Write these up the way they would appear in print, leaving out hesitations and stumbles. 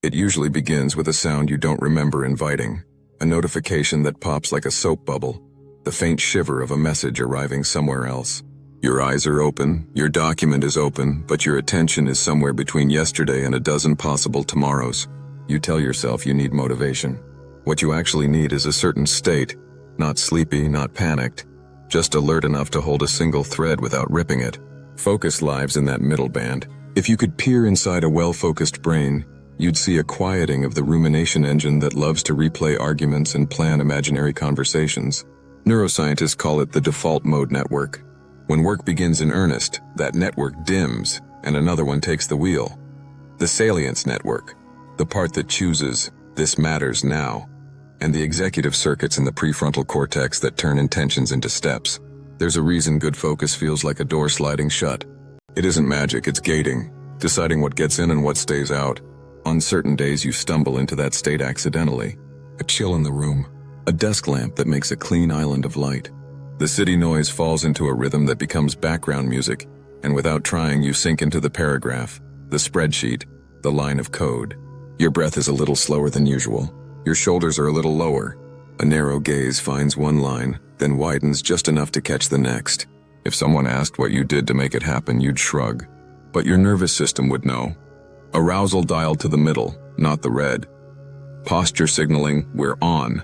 It usually begins with a sound you don't remember inviting, a notification that pops like a soap bubble, the faint shiver of a message arriving somewhere else. Your eyes are open, your document is open, but your attention is somewhere between yesterday and a dozen possible tomorrows. You tell yourself you need motivation. What you actually need is a certain state, not sleepy, not panicked, just alert enough to hold a single thread without ripping it. Focus lives in that middle band. If you could peer inside a well-focused brain, you'd see a quieting of the rumination engine that loves to replay arguments and plan imaginary conversations. Neuroscientists call it the default mode network. When work begins in earnest, that network dims, and another one takes the wheel. The salience network, the part that chooses, this matters now, and the executive circuits in the prefrontal cortex that turn intentions into steps. There's a reason good focus feels like a door sliding shut. It isn't magic, it's gating, deciding what gets in and what stays out. On certain days you stumble into that state accidentally. A chill in the room, a desk lamp that makes a clean island of light. The city noise falls into a rhythm that becomes background music, and without trying you sink into the paragraph, the spreadsheet, the line of code. Your breath is a little slower than usual. Your shoulders are a little lower. A narrow gaze finds one line, then widens just enough to catch the next. If someone asked what you did to make it happen, you'd shrug. But your nervous system would know. Arousal dialed to the middle, not the red. Posture signaling, we're on.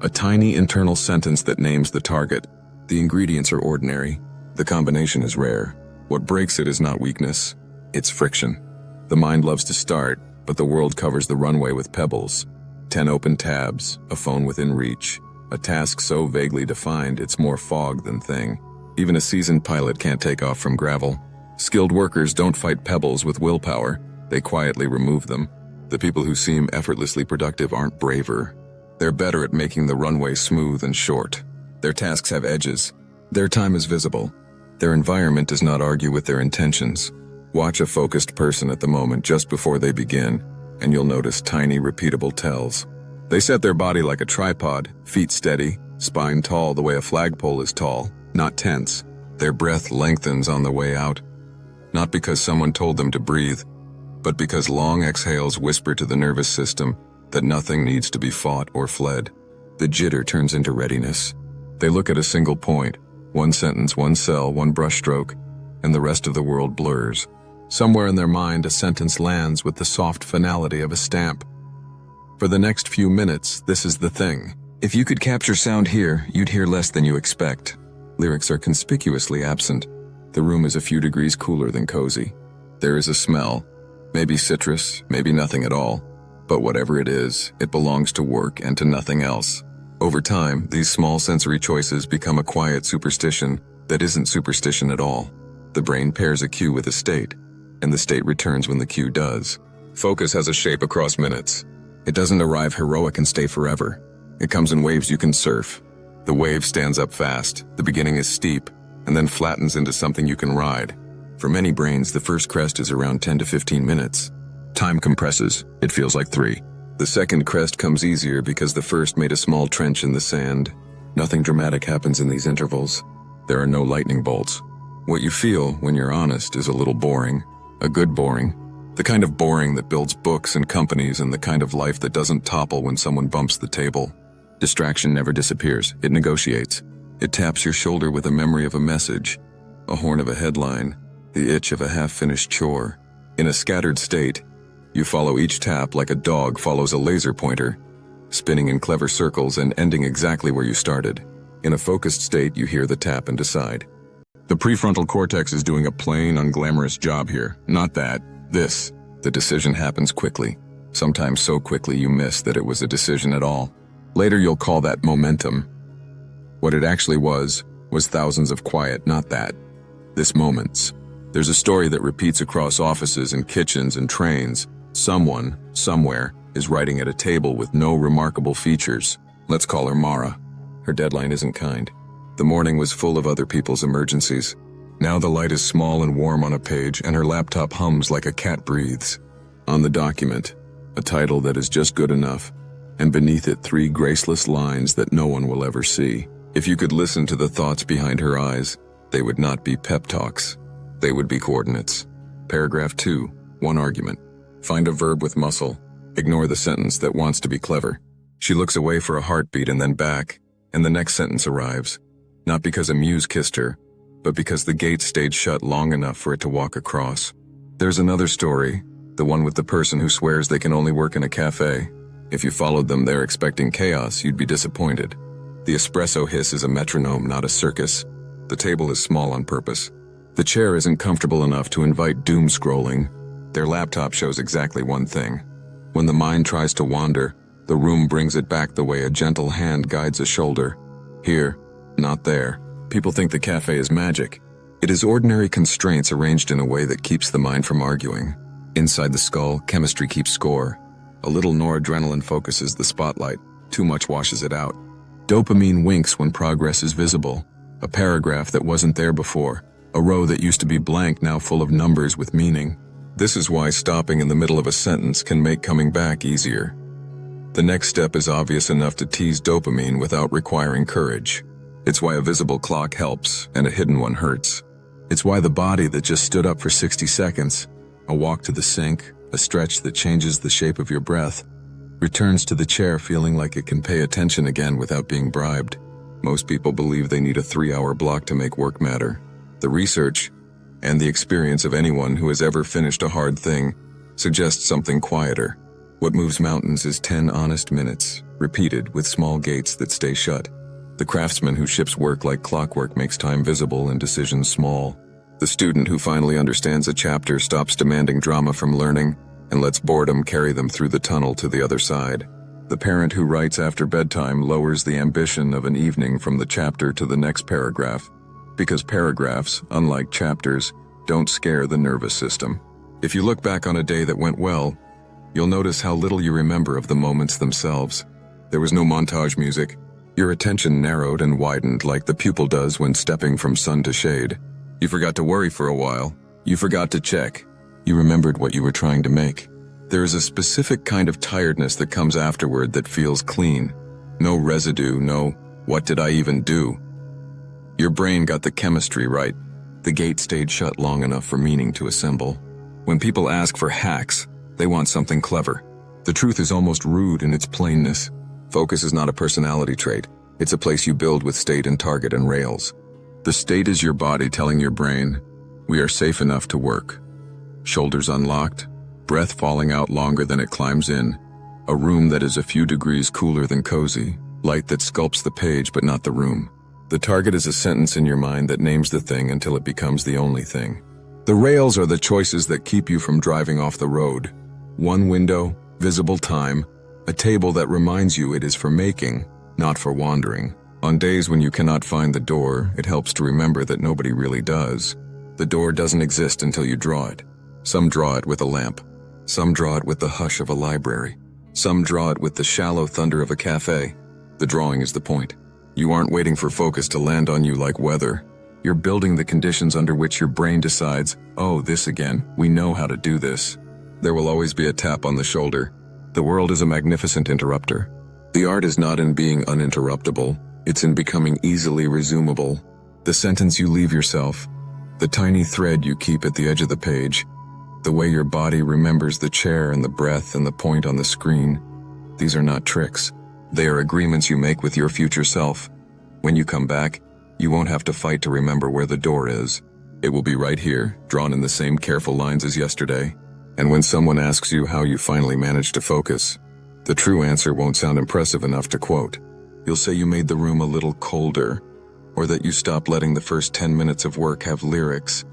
A tiny internal sentence that names the target. The ingredients are ordinary. The combination is rare. What breaks it is not weakness. It's friction. The mind loves to start, but the world covers the runway with pebbles. 10 open tabs, a phone within reach. A task so vaguely defined it's more fog than thing. Even a seasoned pilot can't take off from gravel. Skilled workers don't fight pebbles with willpower. They quietly remove them. The people who seem effortlessly productive aren't braver. They're better at making the runway smooth and short. Their tasks have edges. Their time is visible. Their environment does not argue with their intentions. Watch a focused person at the moment just before they begin, and you'll notice tiny, repeatable tells. They set their body like a tripod, feet steady, spine tall the way a flagpole is tall, not tense. Their breath lengthens on the way out. Not because someone told them to breathe, but because long exhales whisper to the nervous system that nothing needs to be fought or fled. The jitter turns into readiness. They look at a single point, one sentence, one cell, one brushstroke, and the rest of the world blurs. Somewhere in their mind, a sentence lands with the soft finality of a stamp. For the next few minutes, this is the thing. If you could capture sound here, you'd hear less than you expect. Lyrics are conspicuously absent. The room is a few degrees cooler than cozy. There is a smell, maybe citrus, maybe nothing at all. But whatever it is, it belongs to work and to nothing else. Over time, these small sensory choices become a quiet superstition that isn't superstition at all. The brain pairs a cue with a state, and the state returns when the cue does. Focus has a shape across minutes. It doesn't arrive heroic and stay forever. It comes in waves you can surf. The wave stands up fast, the beginning is steep, and then flattens into something you can ride. For many brains, the first crest is around 10 to 15 minutes. Time compresses, it feels like 3. The second crest comes easier because the first made a small trench in the sand. Nothing dramatic happens in these intervals. There are no lightning bolts. What you feel, when you're honest, is a little boring. A good boring. The kind of boring that builds books and companies, and the kind of life that doesn't topple when someone bumps the table. Distraction never disappears, it negotiates. It taps your shoulder with a memory of a message, a horn of a headline, the itch of a half-finished chore. In a scattered state, you follow each tap like a dog follows a laser pointer, spinning in clever circles and ending exactly where you started. In a focused state, you hear the tap and decide. The prefrontal cortex is doing a plain, unglamorous job here. Not that. This. The decision happens quickly. Sometimes so quickly you miss that it was a decision at all. Later you'll call that momentum. What it actually was thousands of quiet, not that. This moments. There's a story that repeats across offices and kitchens and trains. Someone, somewhere, is writing at a table with no remarkable features. Let's call her Mara. Her deadline isn't kind. The morning was full of other people's emergencies. Now the light is small and warm on a page, and her laptop hums like a cat breathes. On the document, a title that is just good enough, and beneath it 3 graceless lines that no one will ever see. If you could listen to the thoughts behind her eyes, they would not be pep talks. They would be coordinates. Paragraph 2, one argument. Find a verb with muscle. Ignore the sentence that wants to be clever. She looks away for a heartbeat and then back, and the next sentence arrives. Not because a muse kissed her, but because the gate stayed shut long enough for it to walk across. There's another story, the one with the person who swears they can only work in a cafe. If you followed them there expecting chaos, you'd be disappointed. The espresso hiss is a metronome, not a circus. The table is small on purpose. The chair isn't comfortable enough to invite doom scrolling. Their laptop shows exactly one thing. When the mind tries to wander, the room brings it back the way a gentle hand guides a shoulder. Here, not there. People think the cafe is magic. It is ordinary constraints arranged in a way that keeps the mind from arguing. Inside the skull, chemistry keeps score. A little noradrenaline focuses the spotlight. Too much washes it out. Dopamine winks when progress is visible. A paragraph that wasn't there before. A row that used to be blank now full of numbers with meaning. This is why stopping in the middle of a sentence can make coming back easier. The next step is obvious enough to tease dopamine without requiring courage. It's why a visible clock helps and a hidden one hurts. It's why the body that just stood up for 60 seconds, a walk to the sink, a stretch that changes the shape of your breath, returns to the chair feeling like it can pay attention again without being bribed. Most people believe they need a 3-hour block to make work matter. The research, and the experience of anyone who has ever finished a hard thing, suggests something quieter. What moves mountains is 10 honest minutes, repeated with small gates that stay shut. The craftsman who ships work like clockwork makes time visible and decisions small. The student who finally understands a chapter stops demanding drama from learning and lets boredom carry them through the tunnel to the other side. The parent who writes after bedtime lowers the ambition of an evening from the chapter to the next paragraph, because paragraphs, unlike chapters, don't scare the nervous system. If you look back on a day that went well, you'll notice how little you remember of the moments themselves. There was no montage music. Your attention narrowed and widened like the pupil does when stepping from sun to shade. You forgot to worry for a while. You forgot to check. You remembered what you were trying to make. There is a specific kind of tiredness that comes afterward that feels clean. No residue, no, what did I even do? Your brain got the chemistry right. The gate stayed shut long enough for meaning to assemble. When people ask for hacks, they want something clever. The truth is almost rude in its plainness. Focus is not a personality trait. It's a place you build with state and target and rails. The state is your body telling your brain, we are safe enough to work. Shoulders unlocked, breath falling out longer than it climbs in. A room that is a few degrees cooler than cozy. Light that sculpts the page but not the room. The target is a sentence in your mind that names the thing until it becomes the only thing. The rails are the choices that keep you from driving off the road. One window, visible time, a table that reminds you it is for making, not for wandering. On days when you cannot find the door, it helps to remember that nobody really does. The door doesn't exist until you draw it. Some draw it with a lamp. Some draw it with the hush of a library. Some draw it with the shallow thunder of a cafe. The drawing is the point. You aren't waiting for focus to land on you like weather. You're building the conditions under which your brain decides, oh, this again, we know how to do this. There will always be a tap on the shoulder. The world is a magnificent interrupter. The art is not in being uninterruptible, it's in becoming easily resumable. The sentence you leave yourself, the tiny thread you keep at the edge of the page, the way your body remembers the chair and the breath and the point on the screen. These are not tricks. They are agreements you make with your future self. When you come back, you won't have to fight to remember where the door is. It will be right here, drawn in the same careful lines as yesterday. And when someone asks you how you finally managed to focus, the true answer won't sound impressive enough to quote. You'll say you made the room a little colder, or that you stopped letting the first 10 minutes of work have lyrics,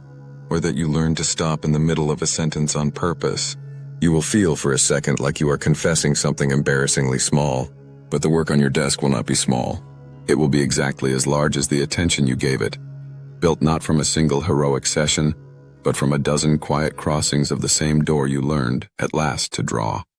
or that you learned to stop in the middle of a sentence on purpose. You will feel for a second like you are confessing something embarrassingly small, but the work on your desk will not be small. It will be exactly as large as the attention you gave it, built not from a single heroic session, but from a dozen quiet crossings of the same door you learned, at last, to draw.